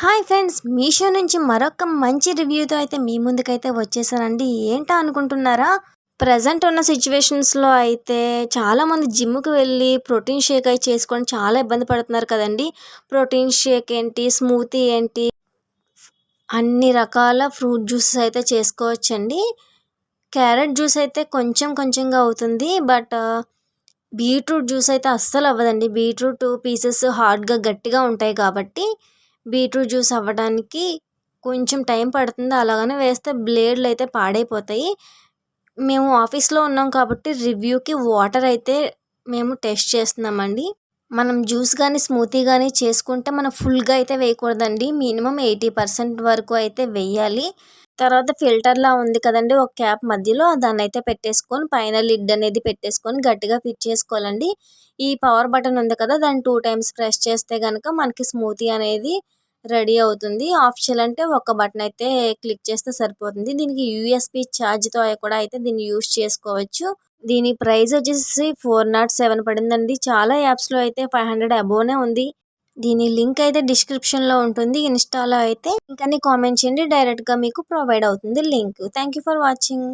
Hi friends! Meesho నుంచి మరొక మంచి రివ్యూతో అయితే మీ ముందుకైతే వచ్చేసానండి. ఏంటా అనుకుంటున్నారా? ప్రెజెంట్ ఉన్న సిట్యుయేషన్స్‌లో అయితే చాలామంది జిమ్‌కి వెళ్ళి ప్రోటీన్ షేక్ అయి చేసుకొని చాలా ఇబ్బంది పడుతున్నారు కదండీ! ప్రోటీన్ షేక్ ఏంటి, స్మూతీ ఏంటి, అన్ని రకాల ఫ్రూట్ జ్యూసెస్ అయితే చేసుకోవచ్చండి. క్యారెట్ జ్యూస్ అయితే కొంచెం కొంచెంగా అవుతుంది. బీట్రూట్ జ్యూస్ అయితే అస్సలు అవ్వదండి. బీట్రూట్ పీసెస్ హార్డ్‌గా గట్టిగా ఉంటాయి కాబట్టి బీట్రూట్ జ్యూస్ అవ్వడానికి కొంచెం టైం పడుతుంది. అలాగని వేస్తే బ్లేడ్‌లు అయితే పాడైపోతాయి. మేము ఆఫీస్‌లో ఉన్నాం కాబట్టి రివ్యూకి వాటర్ అయితే మేము టెస్ట్ చేస్తున్నామండి. మనం జ్యూస్ గానీ, స్మూతీ గానీ చేసుకుంటే మనం ఫుల్‌గా అయితే వేయకూడదండి. మినిమమ్ 80% వరకు అయితే వెయ్యాలి. తర్వాత ఫిల్టర్‌లా ఉంది కదండీ! ఒక క్యాప్ మధ్యలో దాన్నయితే పెట్టేసుకొని పైన లిడ్ అనేది పెట్టేసుకొని గట్టిగా ఫిట్ చేసుకోవాలండి. ఈ పవర్ బటన్ ఉంది కదా! దాన్ని 2 టైమ్స్ ప్రెస్ చేస్తే గనక మనకి స్మూతీ అనేది రెడీ అవుతుంది. ఆఫ్ చేయాలంటే ఒక బటన్ అయితే క్లిక్ చేస్తే సరిపోతుంది. దీనికి యూఎస్‌బీ ఛార్జ్‌తో కూడా అయితే దీన్ని యూజ్ చేసుకోవచ్చు. దీని ప్రైస్ వచ్చేసి 407 పడిందండి. చాలా యాప్స్‌లో అయితే 500 అబోనే ఉంది. దీని లింక్ అయితే డిస్క్రిప్షన్‌లో ఉంటుంది. ఇన్‌స్టాలో అయితే లింక్ అని కామెంట్ చేయండి. డైరెక్ట్‌గా మీకు ప్రొవైడ్ అవుతుంది link. Thank you for watching.